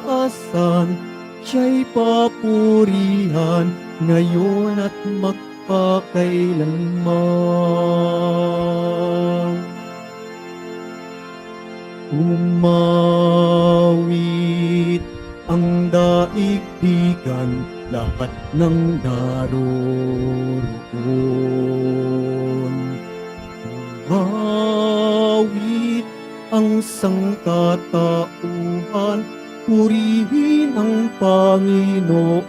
taasan, siya'y papurihan, ngayon at magpakailanman. Umawit ang daigdigan, lahat ng naroroon. Umawit ang sangkatauhan, purihin ang Panginoon.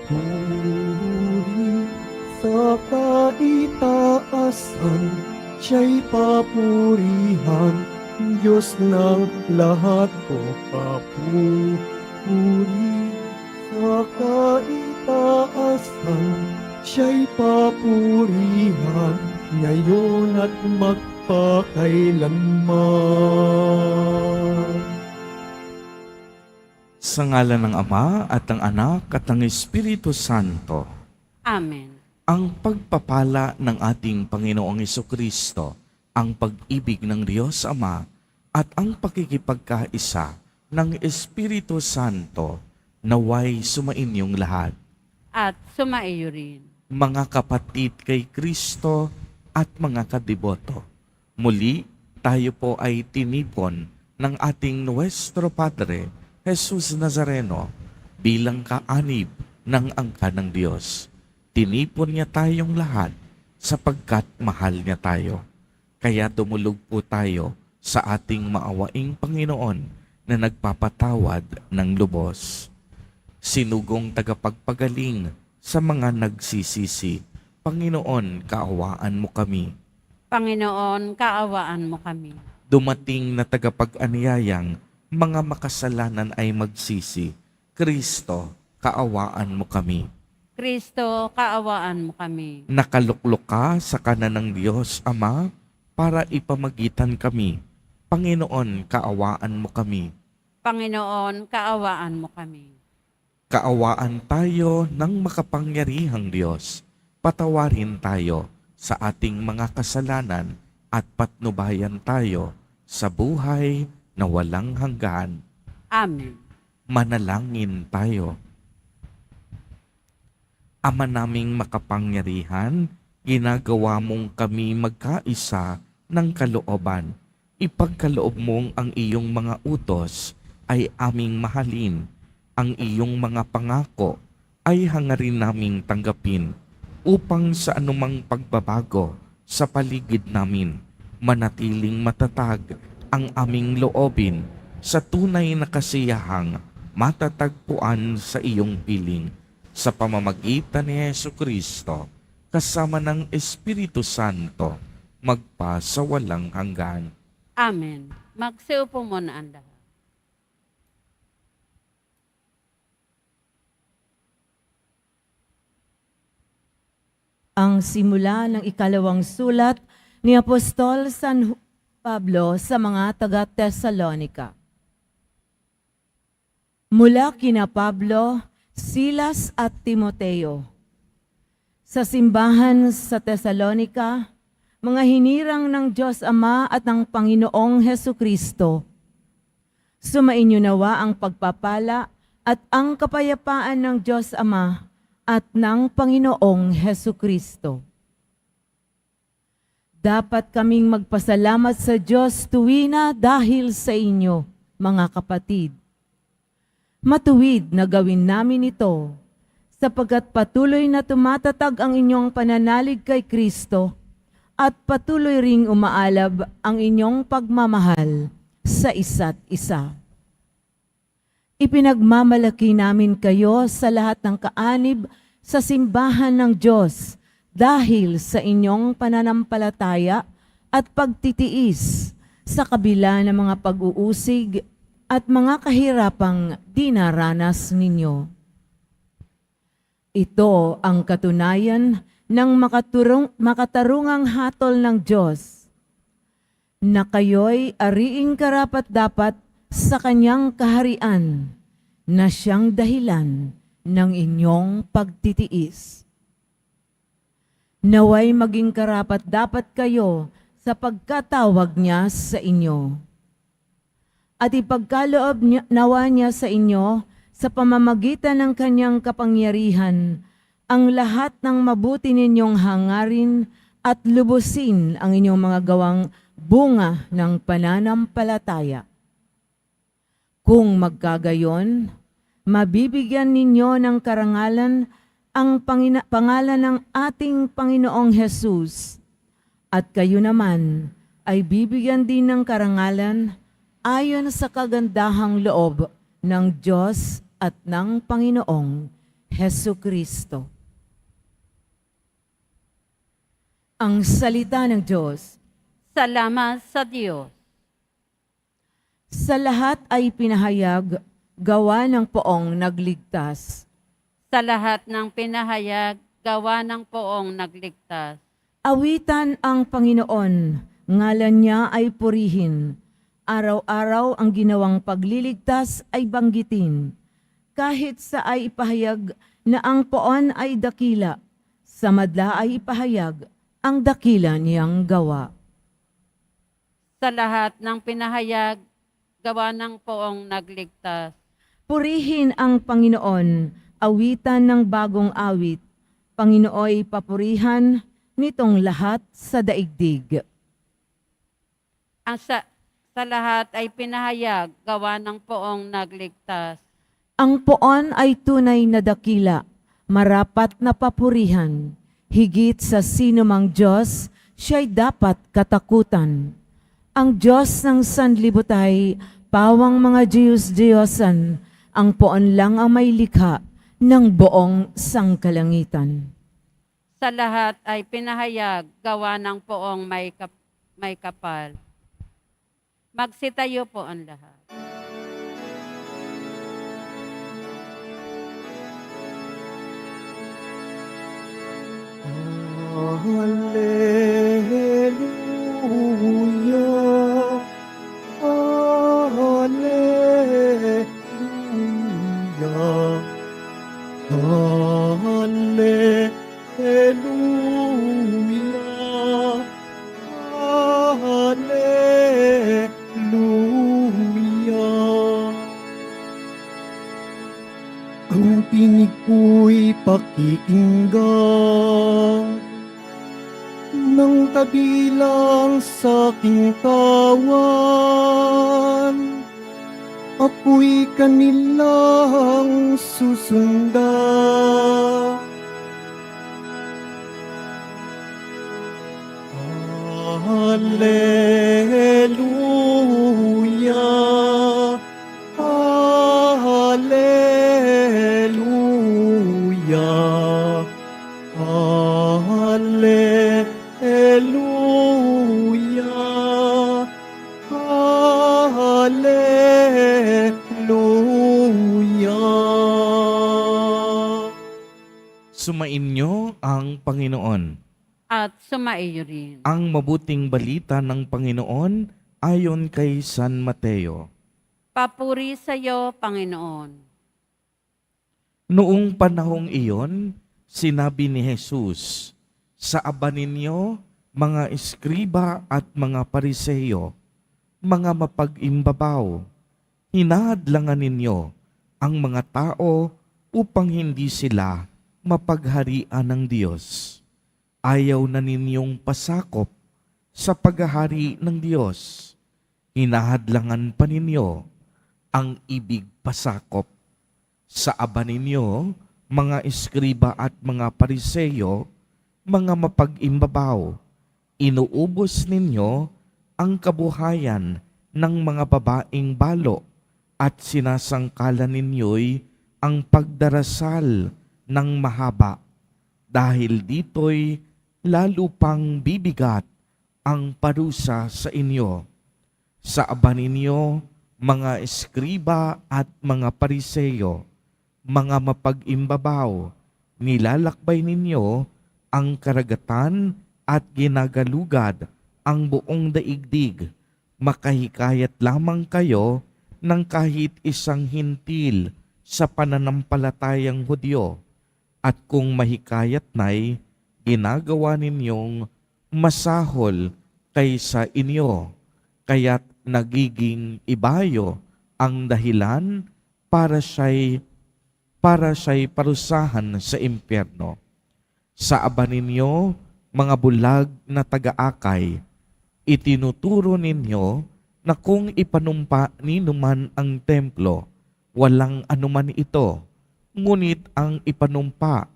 Puri sa kaitaasan, siya'y papurihan, Diyos ng lahat o papuri sa kaitaasan, siya'y papurihan, ngayon at magpakailanman. Sa ngalan ng Ama at ng Anak at ng Espiritu Santo. Amen. Ang pagpapala ng ating Panginoong Jesucristo, ang pag-ibig ng Diyos Ama, at ang pakikipagkaisa ng Espiritu Santo, naway sumainyong lahat. At sumaiyo rin. Mga kapatid kay Kristo at mga kadiboto, muli tayo po ay tinipon ng ating Nuestro Padre, Jesus Nazareno, bilang kaanib ng angka ng Diyos. Tinipon niya tayong lahat sapagkat mahal niya tayo. Kaya tumulog po tayo sa ating maawaing Panginoon na nagpapatawad ng lubos. Sinugong tagapagpagaling sa mga nagsisisi, Panginoon, kaawaan mo kami. Panginoon, kaawaan mo kami. Dumating na tagapag-anyayang mga makasalanan ay magsisi, Kristo, kaawaan mo kami. Kristo, kaawaan mo kami. Nakaluklok ka sa kanan ng Diyos Ama para ipamagitan kami. Panginoon, kaawaan mo kami. Panginoon, kaawaan mo kami. Kaawaan tayo ng makapangyarihang Diyos. Patawarin tayo sa ating mga kasalanan at patnubayan tayo sa buhay na walang hanggan. Amen. Manalangin tayo. Ama naming makapangyarihan, ginagawa mong kami magkaisa ng kalooban. Ipagkaloob mong ang iyong mga utos ay aming mahalin. Ang iyong mga pangako ay hangarin naming tanggapin upang sa anumang pagbabago sa paligid namin, manatiling matatag ang aming loobin sa tunay na kasiyahang matatagpuan sa iyong piling. Sa pamamagitan ni Jesucristo, kasama ng Espiritu Santo, magpa sa walang hanggan. Amen. Magsiupo muna ang lahat. Ang simula ng ikalawang sulat ni Apostol San Pablo sa mga taga-Tesalonika. Mula kina Pablo, Silas at Timoteo, sa simbahan sa Tesalonika, mga hinirang ng Diyos Ama at ng Panginoong Hesukristo, sumainyo nawa ang pagpapala at ang kapayapaan ng Diyos Ama at ng Panginoong Hesukristo. Dapat kaming magpasalamat sa Diyos tuwina dahil sa inyo, mga kapatid. Matuwid na gawin namin ito, sapagkat patuloy na tumatatag ang inyong pananalig kay Kristo at patuloy ring umaalab ang inyong pagmamahal sa isa't isa. Ipinagmamalaki namin kayo sa lahat ng kaanib sa simbahan ng Diyos dahil sa inyong pananampalataya at pagtitiis sa kabila ng mga pag-uusig at mga kahirapang dinaranas ninyo. Ito ang katunayan ng makatarungang hatol ng Diyos, na kayo'y ariing karapat-dapat sa kanyang kaharian, na siyang dahilan ng inyong pagtitiis. Naway maging karapat-dapat kayo sa pagkatawag niya sa inyo. At ipagkaloob nawa niya sa inyo sa pamamagitan ng kanyang kapangyarihan ang lahat ng mabuti ninyong hangarin at lubusin ang inyong mga gawang bunga ng pananampalataya. Kung magkagayon, mabibigyan ninyo ng karangalan ang pangalan ng ating Panginoong Hesus, at kayo naman ay bibigyan din ng karangalan ayon sa kagandahang loob ng Diyos at ng Panginoong Hesu Kristo. Ang salita ng Diyos. Salamat sa Diyos. Sa lahat ay pinahayag, gawa ng poong nagligtas. Sa lahat ng pinahayag, gawa ng poong nagligtas. Awitan ang Panginoon, ngalan niya ay purihin. Araw-araw ang ginawang pagliligtas ay banggitin. Kahit sa ay ipahayag na ang poon ay dakila, sa madla ay ipahayag ang dakila niyang gawa. Sa lahat ng pinahayag, gawa ng poong nagligtas. Purihin ang Panginoon, awitan ng bagong awit. Panginooy papurihan nitong lahat sa daigdig. Ang sa lahat ay pinahayag, gawa ng poong nagligtas. Ang poon ay tunay na dakila, marapat na papurihan. Higit sa sinumang Diyos, siya'y dapat katakutan. Ang Diyos ng sanlibutan, pawang mga Diyos-Diyosan, ang poon lang ang may likha ng buong sangkalangitan. Sa lahat ay pinahayag, gawa ng poong may kapal. Magsitayo po ang lahat. Hallelujah, Hallelujah, Hallelujah, Hallelujah. Ang tinig ko'y pakikinggan ng kabilang sa aking tawan. Ako'y kanilang susundan. Hallelujah, Hallelujah, Hallelujah, Hallelujah. Sumainyo ang Panginoon. At sumaiyo rin. Ang mabuting balita ng Panginoon ayon kay San Mateo. Papuri sa iyo, Panginoon. Noong panahong iyon, sinabi ni Jesus, sa aba ninyo, mga eskriba at mga pariseyo, mga mapag-imbabaw, hinahadlangan ninyo ang mga tao upang hindi sila mapagharian ng Diyos. Ayaw na ninyong pasakop sa paghahari ng Diyos. Hinahadlangan pa ninyo ang ibig pasakop. Sa aba ninyo, mga eskriba at mga pariseyo, mga mapag-imbabaw, inuubos ninyo ang kabuhayan ng mga babaeng balo at sinasangkalan ninyo'y ang pagdarasal ng mahaba. Dahil dito'y lalo pang bibigat ang parusa sa inyo. Sa aba ninyo, mga eskriba at mga pariseyo, mga mapag-imbabaw, nilalakbay ninyo ang karagatan at ginagalugad ang buong daigdig. Makahikayat lamang kayo ng kahit isang hintil sa pananampalatayang Hudyo. At kung mahikayat na'y ginagawa ninyong masahol kaysa inyo, kaya't nagiging ibayo ang dahilan para siya'y parusahan sa impyerno. Sa aba ninyo, mga bulag na taga-akay, itinuturo ninyo na kung ipanumpa ninuman ang templo, walang anuman ito, ngunit ang ipanumpa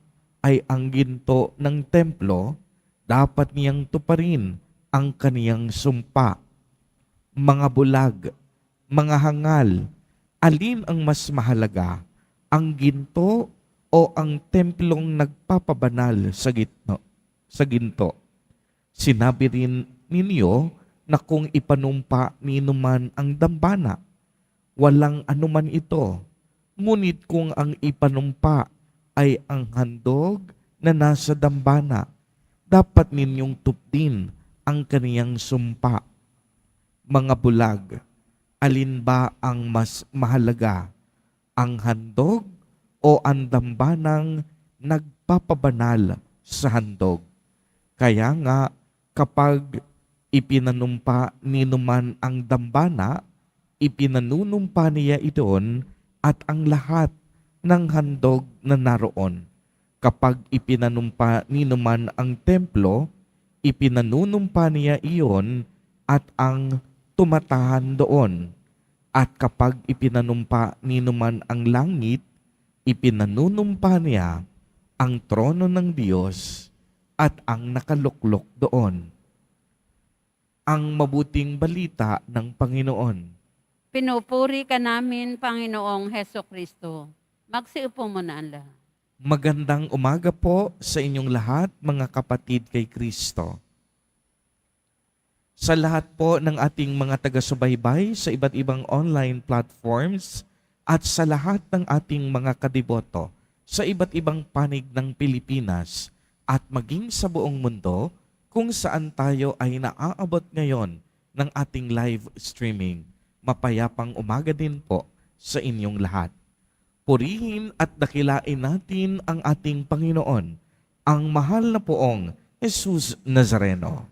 ay ang ginto ng templo, dapat niyang tuparin ang kaniyang sumpa. Mga bulag, mga hangal, alin ang mas mahalaga, ang ginto o ang templong nagpapabanal sa ginto? Sinabi rin ninyo na kung ipanumpa ninuman ang dambana, walang anuman ito, ngunit kung ang ipanumpa ay ang handog na nasa dambana, dapat ninyong tupdin ang kaniyang sumpa. Mga bulag, alin ba ang mas mahalaga, ang handog o ang dambanang nagpapabanal sa handog? Kaya nga, kapag ipinanumpa ninuman ang dambana, ipinanunumpa niya iton at ang lahat ng handog na naroon. Kapag ipinanumpa ninuman ang templo, ipinanunumpa niya iyon at ang tumatahan doon. At kapag ipinanumpa ninuman ang langit, ipinanunumpa niya ang trono ng Diyos at ang nakaluklok doon. Ang mabuting balita ng Panginoon. Pinupuri ka namin, Panginoong Heso Kristo. Magsiupo mo na ang lahat. Magandang umaga po sa inyong lahat, mga kapatid kay Kristo. Sa lahat po ng ating mga taga-subaybay sa iba't ibang online platforms at sa lahat ng ating mga kadiboto sa iba't ibang panig ng Pilipinas at maging sa buong mundo kung saan tayo ay naaabot ngayon ng ating live streaming. Mapayapang umaga din po sa inyong lahat. Purihin at dakilain natin ang ating Panginoon, ang mahal na poong Jesus Nazareno.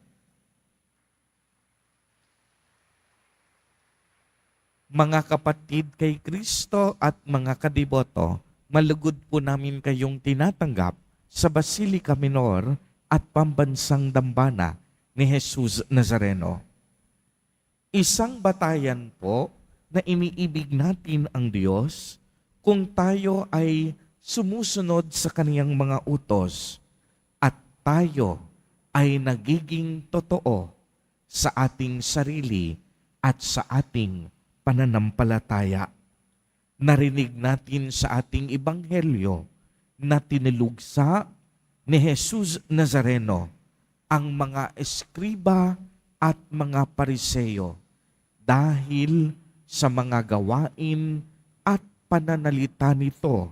Mga kapatid kay Kristo at mga kadiboto, malugod po namin kayong tinatanggap sa Basilica Minor at Pambansang Dambana ni Jesus Nazareno. Isang batayan po na iniibig natin ang Diyos kung tayo ay sumusunod sa kaniyang mga utos at tayo ay nagiging totoo sa ating sarili at sa ating pananampalataya. Narinig natin sa ating ebanghelyo na tinilugsa ni Jesus Nazareno ang mga eskriba at mga pariseyo dahil sa mga gawain at pananalita nito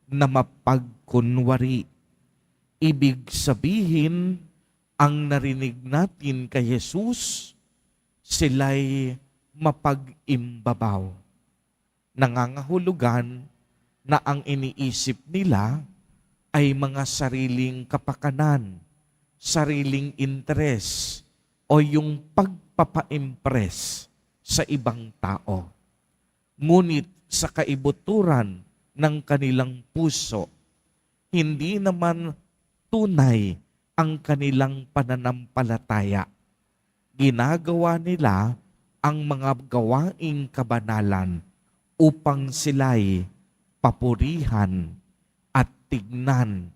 na mapagkunwari. Ibig sabihin, ang narinig natin kay Jesus, sila'y mapag-imbabaw. Nangangahulugan na ang iniisip nila ay mga sariling kapakanan, sariling interes, o yung pagpapa-impress sa ibang tao. Ngunit sa kaibuturan ng kanilang puso, hindi naman tunay ang kanilang pananampalataya. Ginagawa nila ang mga gawaing kabanalan upang sila'y papurihan at tignan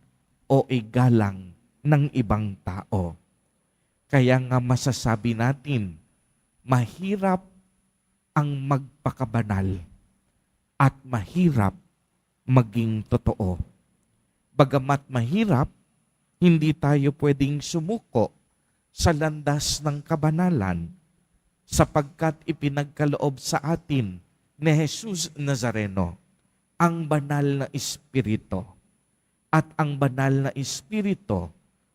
o igalang ng ibang tao. Kaya nga masasabi natin, mahirap ang magpakabanal at mahirap maging totoo. Bagamat mahirap, hindi tayo pwedeng sumuko sa landas ng kabanalan sapagkat ipinagkaloob sa atin ni Jesus Nazareno ang banal na Espiritu. At ang banal na Espiritu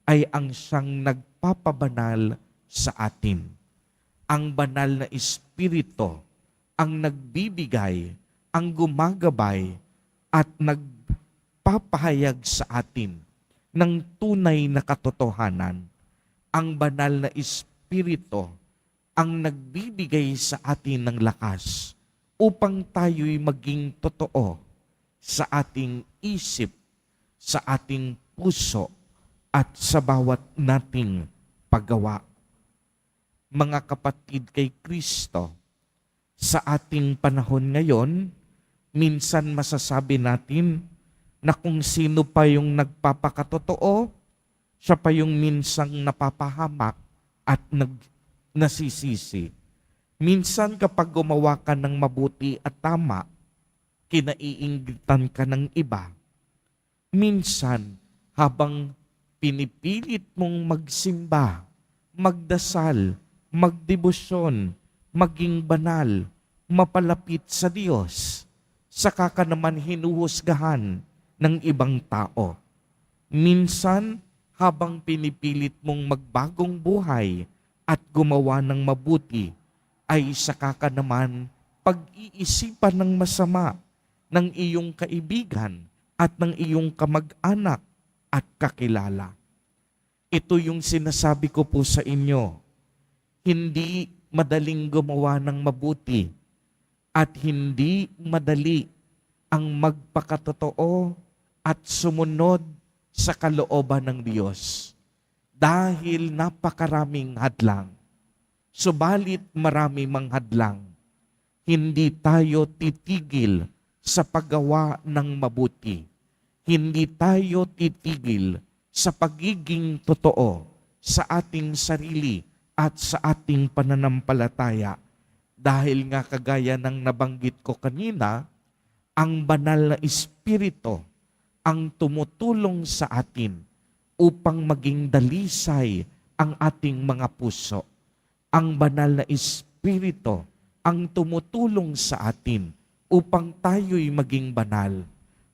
ay ang siyang nagpapabanal sa atin. Ang banal na Espiritu ang nagbibigay, ang gumagabay at nagpapahayag sa atin ng tunay na katotohanan. Ang banal na Espiritu Espiritu ang nagbibigay sa atin ng lakas upang tayo'y maging totoo sa ating isip, sa ating puso, at sa bawat nating paggawa. Mga kapatid kay Kristo, sa ating panahon ngayon, minsan masasabi natin na kung sino pa yung nagpapakatotoo, siya pa yung minsang napapahamak at nasisisi. Minsan kapag gumawa ka ng mabuti at tama, kinaiinggitan ka ng iba. Minsan, habang pinipilit mong magsimba, magdasal, magdebosyon, maging banal, mapalapit sa Diyos, saka ka naman hinuhusgahan ng ibang tao. Minsan, habang pinipilit mong magbagong buhay at gumawa ng mabuti, ay saka ka naman pag-iisipan ng masama ng iyong kaibigan at ng iyong kamag-anak at kakilala. Ito yung sinasabi ko po sa inyo. Hindi madaling gumawa ng mabuti at hindi madali ang magpakatotoo at sumunod sa kalooban ng Diyos dahil napakaraming hadlang. Subalit marami mang hadlang, hindi tayo titigil sa paggawa ng mabuti. Hindi tayo titigil sa pagiging totoo sa ating sarili at sa ating pananampalataya. Dahil nga kagaya ng nabanggit ko kanina, ang banal na Espiritu ang tumutulong sa atin upang maging dalisay ang ating mga puso. Ang banal na Espiritu ang tumutulong sa atin upang tayo'y maging banal.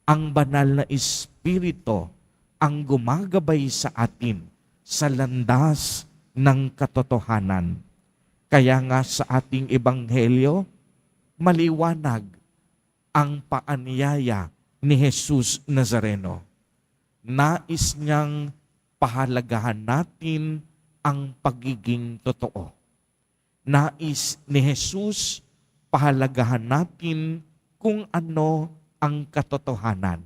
Ang banal na Espiritu ang gumagabay sa atin sa landas ng katotohanan. Kaya nga sa ating ebanghelyo, maliwanag ang paanyaya ni Jesus Nazareno. Nais niyang pahalagahan natin ang pagiging totoo. Nais ni Jesus pahalagahan natin kung ano ang katotohanan.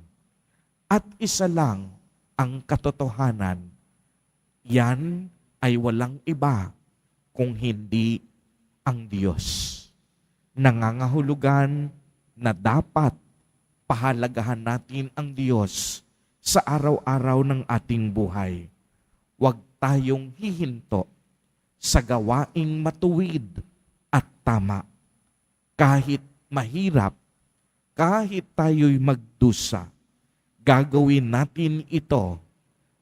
At isa lang ang katotohanan. Yan ay walang iba kung hindi ang Diyos. Nangangahulugan na dapat pahalagahan natin ang Diyos sa araw-araw ng ating buhay. Huwag tayong hihinto sa gawaing matuwid at tama. Kahit mahirap, kahit tayo'y magdusa, gagawin natin ito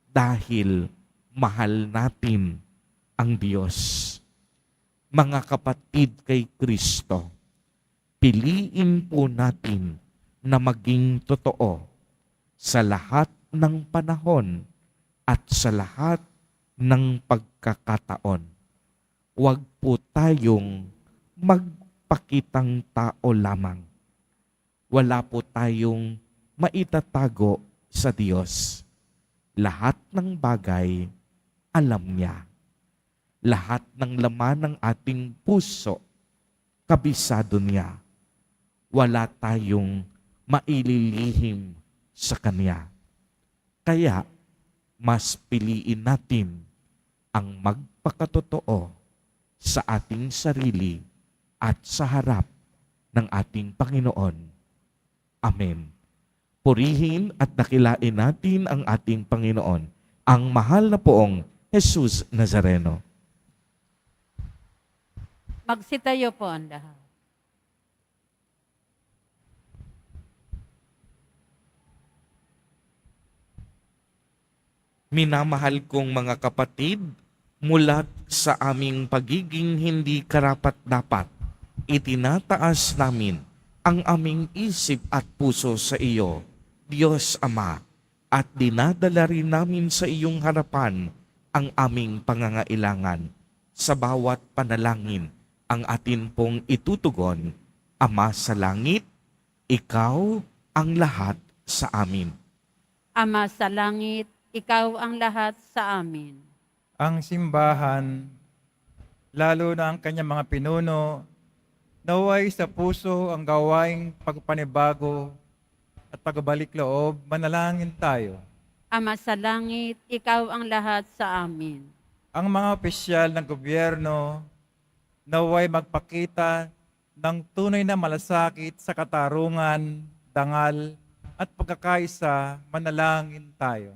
dahil mahal natin ang Diyos. Mga kapatid kay Kristo, piliin po natin na maging totoo sa lahat ng panahon at sa lahat ng pagkakataon. Huwag po tayong magpakitang tao lamang. Wala po tayong maitatago sa Diyos. Lahat ng bagay, alam niya. Lahat ng laman ng ating puso, kabisado niya. Wala tayong maililihim sa Kanya. Kaya, mas piliin natin ang magpakatotoo sa ating sarili at sa harap ng ating Panginoon. Amen. Purihin at dakilain natin ang ating Panginoon, ang mahal na poong Jesus Nazareno. Magsitayo po ang lahat. Minamahal kong mga kapatid, mula sa aming pagiging hindi karapat-dapat, itinataas namin ang aming isip at puso sa iyo, Diyos Ama, at dinadala rin namin sa iyong harapan ang aming pangangailangan. Sa bawat panalangin, ang atin pong itutugon, Ama sa langit, ikaw ang lahat sa amin. Ama sa langit, ikaw ang lahat sa amin. Ang simbahan lalo na ang kanyang mga pinuno, naway sa puso ang gawaing pagpanibago at pagbalik loob, manalangin tayo. Ama sa langit, ikaw ang lahat sa amin. Ang mga opisyal ng gobyerno, naway magpakita ng tunay na malasakit sa katarungan, dangal, at pagkakaisa, manalangin tayo.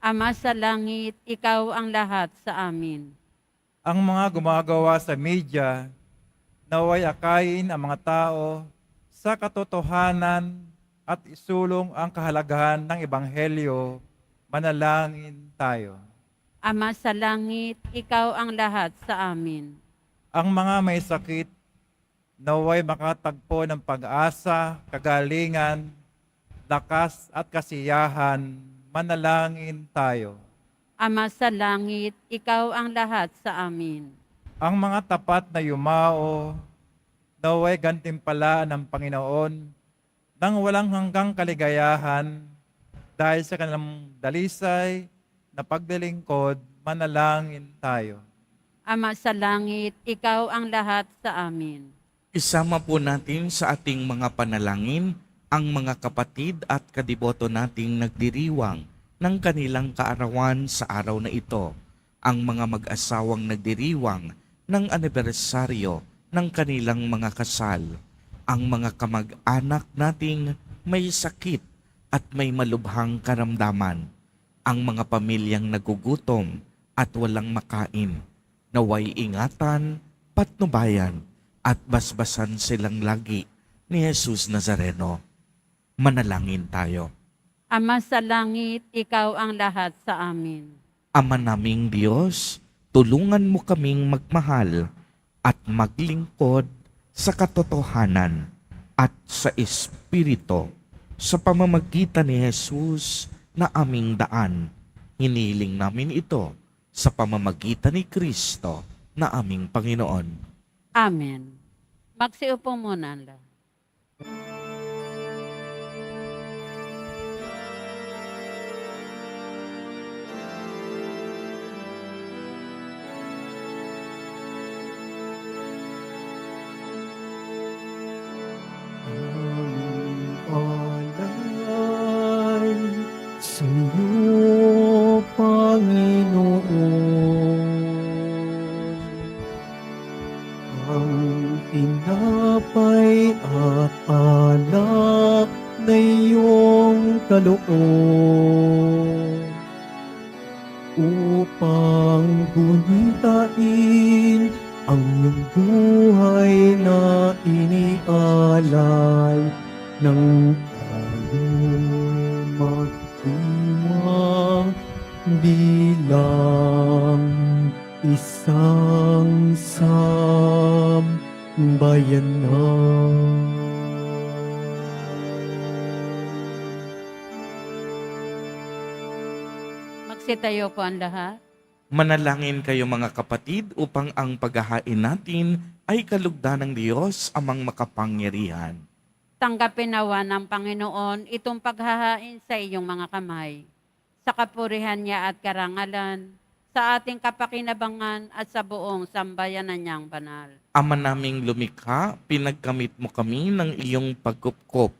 Ama sa langit, ikaw ang lahat sa amin. Ang mga gumagawa sa media, naway akayin ang mga tao sa katotohanan at isulong ang kahalagahan ng Ebanghelyo, manalangin tayo. Ama sa langit, ikaw ang lahat sa amin. Ang mga may sakit, naway makatagpo ng pag-asa, kagalingan, lakas at kasiyahan, manalangin tayo. Ama sa langit, ikaw ang lahat sa amin. Ang mga tapat na yumao, naway gantimpalaan ng Panginoon nang walang hanggang kaligayahan dahil sa kanilang dalisay na paglilingkod, manalangin tayo. Ama sa langit, ikaw ang lahat sa amin. Isama po natin sa ating mga panalangin ang mga kapatid at kadiboto nating nagdiriwang ng kanilang kaarawan sa araw na ito. Ang mga mag-asawang nagdiriwang ng anibersaryo ng kanilang mga kasal. Ang mga kamag-anak nating may sakit at may malubhang karamdaman. Ang mga pamilyang nagugutom at walang makain. Naway ingatan, patnubayan, at basbasan silang lagi ni Jesus Nazareno. Manalangin tayo. Ama sa langit, ikaw ang lahat sa amin. Ama naming Diyos, tulungan mo kaming magmahal at maglingkod sa katotohanan at sa Espiritu sa pamamagitan ni Jesus na aming daan. Hiniling namin ito sa pamamagitan ni Kristo na aming Panginoon. Amen. Magsiupo muna lang. Aming alay sa iyo, Panginoon. Ang tinapay at alak na iyong kaloob upang gunitain ang iyong buhay na inialay ng tayo'y magdiwang bilang isang sambayanan. Magsitayo po ang lahat. Manalangin kayo mga kapatid upang ang paghahain natin ay kalugdan ng Diyos amang makapangyarihan. Tanggapin nawa ng Panginoon itong paghahain sa iyong mga kamay, sa kapurihan niya at karangalan, sa ating kapakinabangan at sa buong sambayanan niyang banal. Ama naming lumikha, pinagkamit mo kami ng iyong pagkupkop,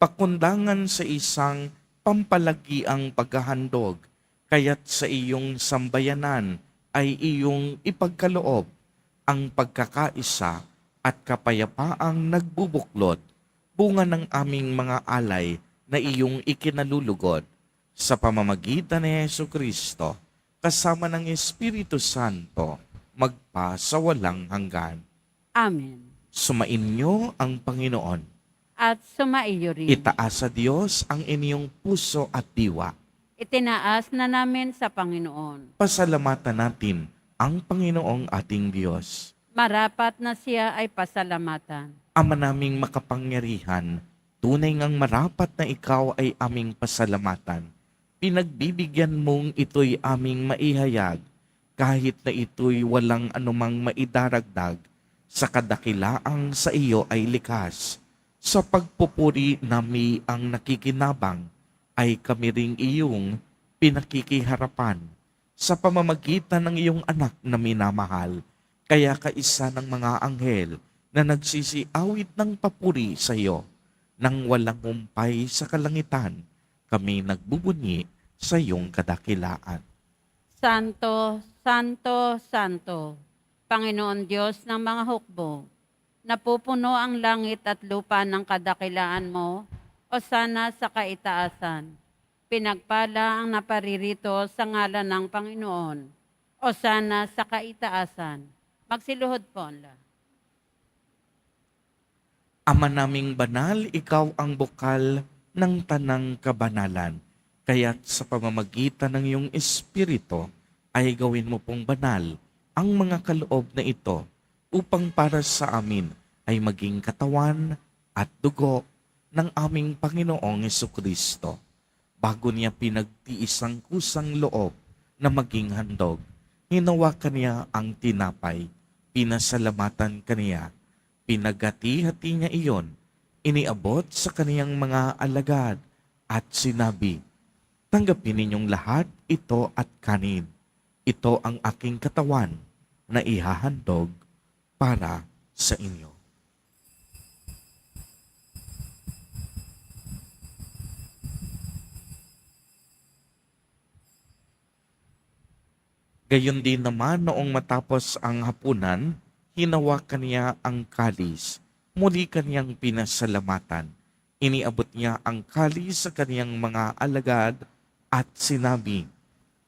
pakundangan sa isang pampalagiang paghahandog, kaya't sa iyong sambayanan ay iyong ipagkaloob ang pagkakaisa at kapayapaang nagbubuklod, bunga ng aming mga alay na iyong ikinalulugod sa pamamagitan ni Jesucristo, kasama ng Espiritu Santo, magpa sa walang hanggan. Amen. Sumainyo ang Panginoon. At sumaiyo rin. Itaas sa Diyos ang inyong puso at diwa. Itinaas na namin sa Panginoon. Pasalamatan natin ang Panginoong ating Diyos. Marapat na siya ay pasalamatan. Ama naming makapangyarihan, tunay ngang marapat na ikaw ay aming pasalamatan. Pinagbibigyan mong ito'y aming maihayag, kahit na ito'y walang anumang maidaragdag, sa kadakilaang sa iyo ay likas. Sa pagpupuri nami ang nakikinabang, ay kami ring iyong pinakikiharapan. Sa pamamagitan ng iyong anak na minamahal, Kaya kaisa ng mga anghel na nagsisiawit ng papuri sa iyo, nang walang humpay sa kalangitan, kami nagbubunyi sa iyong kadakilaan. Santo, Santo, Santo, Panginoon Diyos ng mga hukbo, napupuno ang langit at lupa ng kadakilaan mo, o sana sa kaitaasan. Pinagpala ang naparirito sa ngalan ng Panginoon, o sana sa kaitaasan. Magsiluhod po ang lahat. Ama naming banal, ikaw ang bukal ng tanang kabanalan. Kaya't sa pamamagitan ng iyong Espiritu ay gawin mo pong banal ang mga kaloob na ito upang para sa amin ay maging katawan at dugo ng aming Panginoong Jesucristo. Bago niya pinagtiis ang kusang loob na maging handog, hinawakan niya ang tinapay, pinasalamatan kaniya, pinagati-hati niya iyon, iniabot sa kaniyang mga alagad at sinabi, "Tanggapin ninyong lahat ito at kanin. Ito ang aking katawan na ihahandog para sa inyo." Gayon din naman noong matapos ang hapunan, hinawakan niya ang kalis. Muli kaniyang pinasalamatan. Iniabot niya ang kalis sa kaniyang mga alagad at sinabi,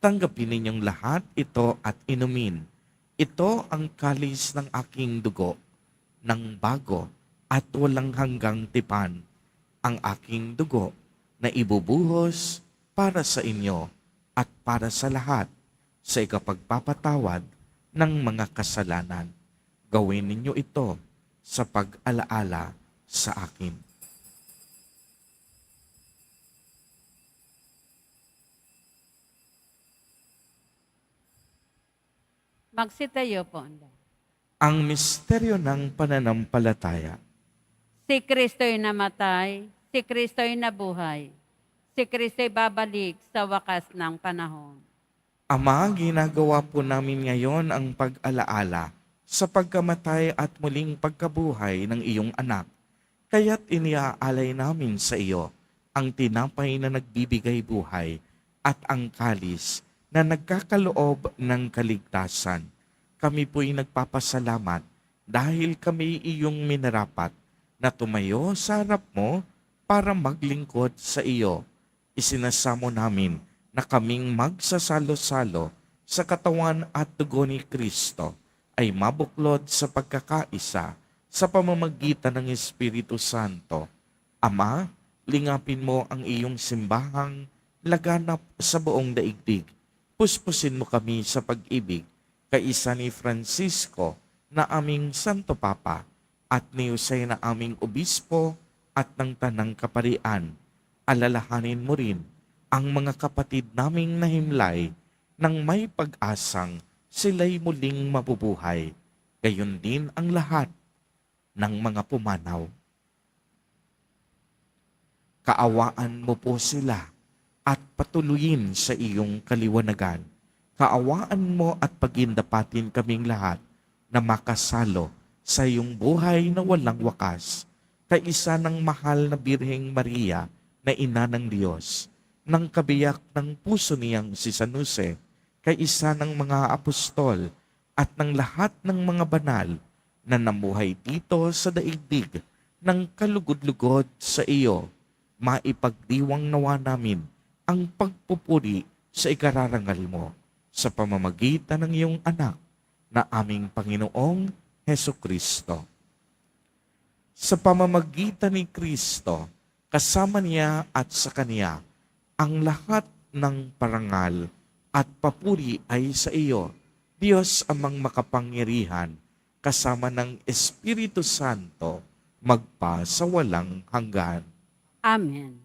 "Tanggapin ninyong lahat ito at inumin. Ito ang kalis ng aking dugo, ng bago at walang hanggang tipan, ang aking dugo na ibubuhos para sa inyo at para sa lahat sa ikapagpapatawad ng mga kasalanan. Gawin ninyo ito sa pag-alaala sa akin." Magsitayo po ang lahat. Ang misteryo ng pananampalataya. Si Kristo'y namatay, si Kristo'y nabuhay, si Kristo'y babalik sa wakas ng panahon. Ama, ginagawa po namin ngayon ang pag-alaala sa pagkamatay at muling pagkabuhay ng iyong anak. Kaya't iniaalay namin sa iyo ang tinapay na nagbibigay buhay at ang kalis na nagkakaloob ng kaligtasan. Kami po'y nagpapasalamat dahil kami iyong minarapat na tumayo sa harap mo para maglingkod sa iyo. Isinasamo namin na kaming magsasalo-salo sa katawan at dugo ni Kristo ay mabuklod sa pagkakaisa sa pamamagitan ng Espiritu Santo. Ama, lingapin mo ang iyong simbahang laganap sa buong daigdig. Puspusin mo kami sa pag-ibig kaisa ni Francisco na aming Santo Papa at ni Jose na aming Obispo at ng Tanang Kaparian. Alalahanin mo rin ang mga kapatid naming nahimlay nang may pag-asang sila'y muling mabubuhay. Gayon din ang lahat ng mga pumanaw. Kaawaan mo po sila at patuloyin sa iyong kaliwanagan. Kaawaan mo at pagindapatin kaming lahat na makasalo sa iyong buhay na walang wakas. Kaisa ng mahal na Birheng Maria na ina ng Diyos, ng kabiyak ng puso niyang si San Jose, kaisa ng mga apostol at ng lahat ng mga banal na namuhay dito sa daigdig ng kalugod-lugod sa iyo, maipagdiwang nawa namin ang pagpupuri sa ikararangal mo sa pamamagitan ng iyong anak na aming Panginoong Hesukristo. Sa pamamagitan ni Kristo, kasama niya at sa Kanya, ang lahat ng parangal at papuri ay sa iyo, Diyos amang makapangyarihan, kasama ng Espiritu Santo, magpa sa walang hanggan. Amen.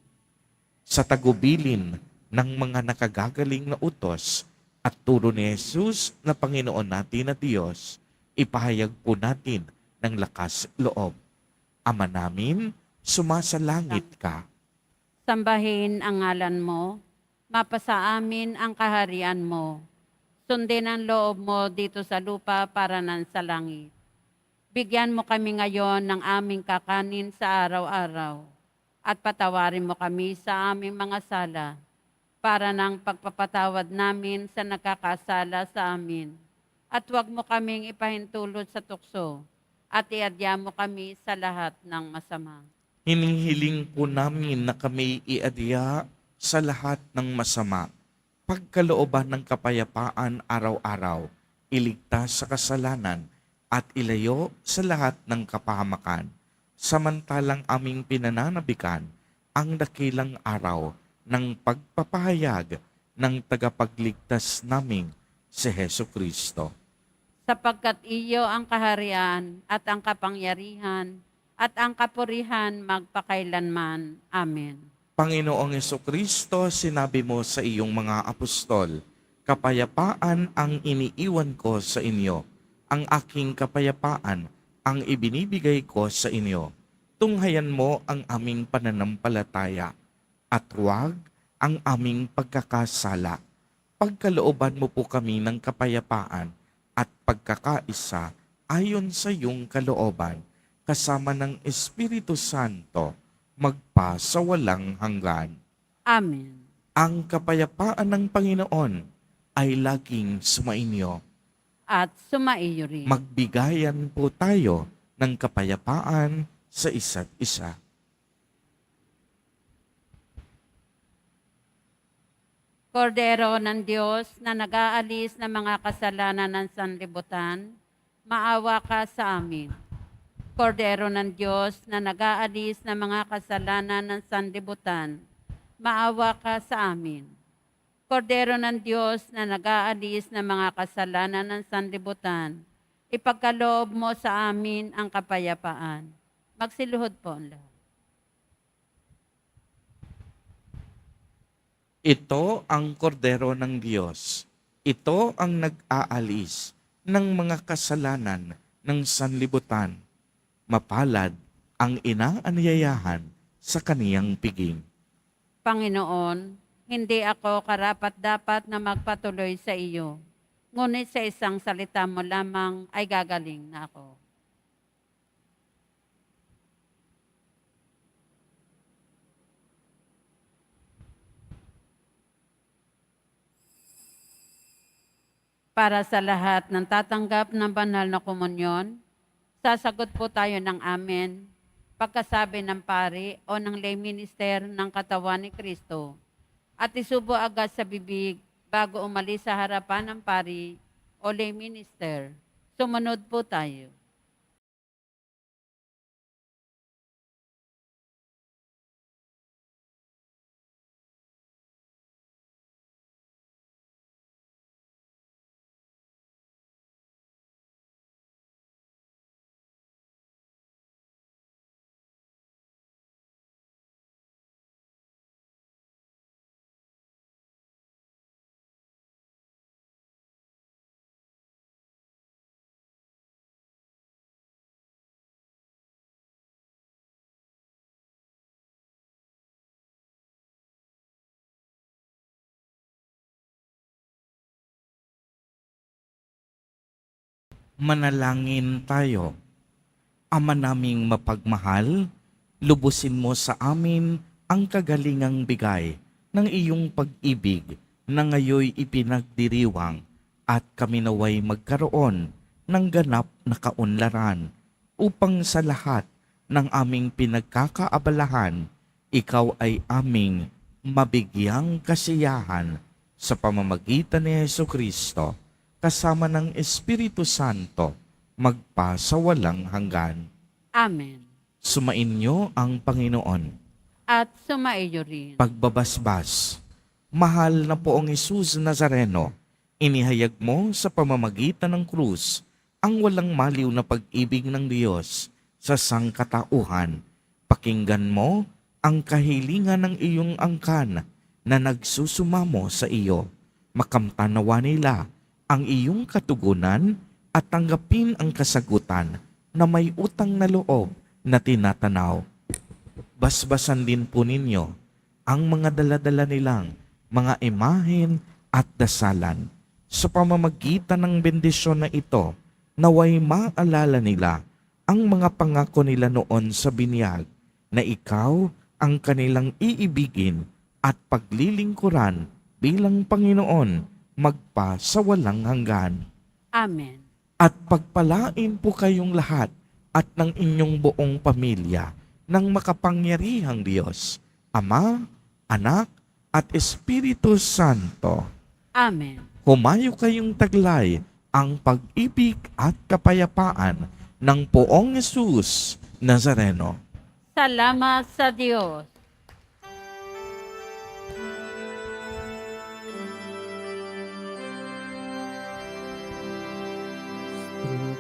Sa tagubilin ng mga nakagagaling na utos at turo ni Jesus na Panginoon natin na Diyos, ipahayag po natin ng lakas loob. Ama namin, sumasalangit ka. Sambahin ang ngalan mo, mapasa amin ang kaharian mo. Sundin ang loob mo dito sa lupa para nan sa langit. Bigyan mo kami ngayon ng aming kakanin sa araw-araw at patawarin mo kami sa aming mga sala para ng pagpapatawad namin sa nakakasala sa amin. At huwag mo kaming ipahintulot sa tukso at iadya mo kami sa lahat ng masama. Hinihiling po namin na kami iadya sa lahat ng masama. Pagkalooban ng kapayapaan araw-araw, iligtas sa kasalanan at ilayo sa lahat ng kapahamakan. Samantalang aming pinananabikan ang dakilang araw ng pagpapahayag ng tagapagligtas naming si Hesu Kristo. Sapagkat iyo ang kaharian at ang kapangyarihan at ang kapurihan magpakailanman. Amen. Panginoong Hesu Kristo, sinabi mo sa iyong mga apostol, kapayapaan ang iniiwan ko sa inyo, ang aking kapayapaan ang ibinibigay ko sa inyo. Tunghayan mo ang aming pananampalataya at huwag ang aming pagkakasala. Pagkalooban mo po kami ng kapayapaan at pagkakaisa ayon sa iyong kalooban, kasama ng Espiritu Santo, magpa sa walang hanggan. Amen. Ang kapayapaan ng Panginoon ay laging sumainyo. At sumaiyo rin. Magbigayan po tayo ng kapayapaan sa isa't isa. Kordero ng Diyos na nag-aalis ng mga kasalanan ng sanlibutan, maawa ka sa amin. Kordero ng Diyos na nag-aalis ng mga kasalanan ng sanlibutan, maawa ka sa amin. Kordero ng Diyos na nag-aalis ng mga kasalanan ng sanlibutan, ipagkaloob mo sa amin ang kapayapaan. Magsiluhod po ang lahat. Ito ang kordero ng Diyos. Ito ang nag-aalis ng mga kasalanan ng sanlibutan. Mapalad ang inaanyayahan sa kaniyang piging. Panginoon, hindi ako karapat-dapat na magpatuloy sa iyo, ngunit sa isang salita mo lamang ay gagaling na ako. Para sa lahat ng tatanggap ng banal na komunyon, sasagot po tayo ng amen pagkasabi ng pari o ng lay minister ng katawan ni Kristo at isubo agad sa bibig bago umalis sa harapan ng pari o lay minister. Sumunod po tayo. Manalangin tayo. Ama naming mapagmahal, lubusin mo sa amin ang kagalingang bigay ng iyong pag-ibig na ngayoy ipinagdiriwang at kami naway magkaroon ng ganap na kaunlaran upang sa lahat ng aming pinagkakaabalahan, ikaw ay aming mabigyang kasiyahan sa pamamagitan ni Hesu Kristo kasama ng Espiritu Santo, magpa sa walang hanggan. Amen. Sumainyo ang Panginoon. At sumaiyo rin. Pagbabasbas, mahal na poong Hesus Nazareno, inihayag mo sa pamamagitan ng krus ang walang maliw na pag-ibig ng Diyos sa sangkatauhan. Pakinggan mo ang kahilingan ng iyong angkan na nagsusumamo sa iyo. Makamtanawa nila ang iyong katugunan at tanggapin ang kasagutan na may utang na loob na tinatanaw. Basbasan din po ninyo ang mga daladala nilang mga imahen at dasalan. Sa pamamagitan ng bendisyon na ito, naway maalala nila ang mga pangako nila noon sa binyag na ikaw ang kanilang iibigin at paglilingkuran bilang Panginoon magpa sa walang hanggan. Amen. At pagpalain po kayong lahat at ng inyong buong pamilya ng makapangyarihang Diyos, Ama, Anak, at Espiritu Santo. Amen. Humayo kayong taglay ang pag-ibig at kapayapaan ng Poong Yesus Nazareno. Salamat sa Diyos.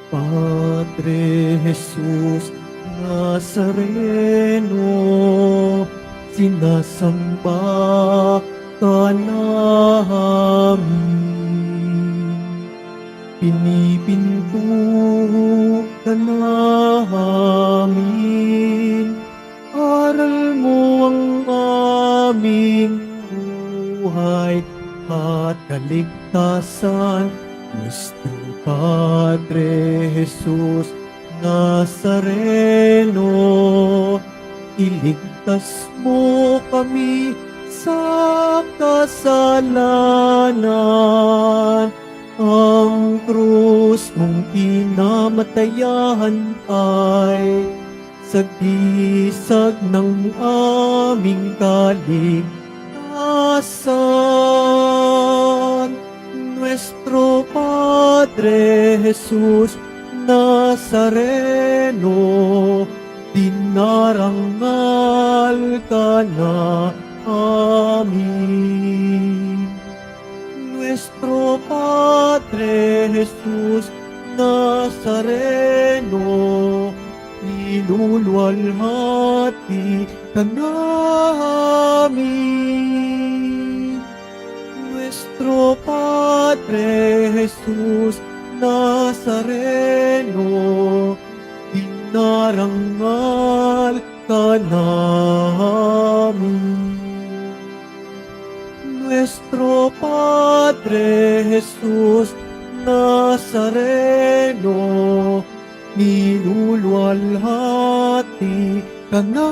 Padre Jesus Nazareno, sinasamba ka namin. Pinipinto ka namin. Aral mo ang aming buhay at kaligtasan. Nuestro Padre Jesus Nazareno, iligtas mo kami sa kasalanan. Ang krus mong kinamatayan ay sagisag ng aming kaligtasan. Nuestro Padre Jesus Nazareno, dinarangal ka na amin. Nuestro Padre Jesus Nazareno, niluluwalhati ka namin. Nuestro Padre Jesus Nazareno, dinarangal ka namin. Nuestro Padre Jesus Nazareno, niluluwalhati ka namin.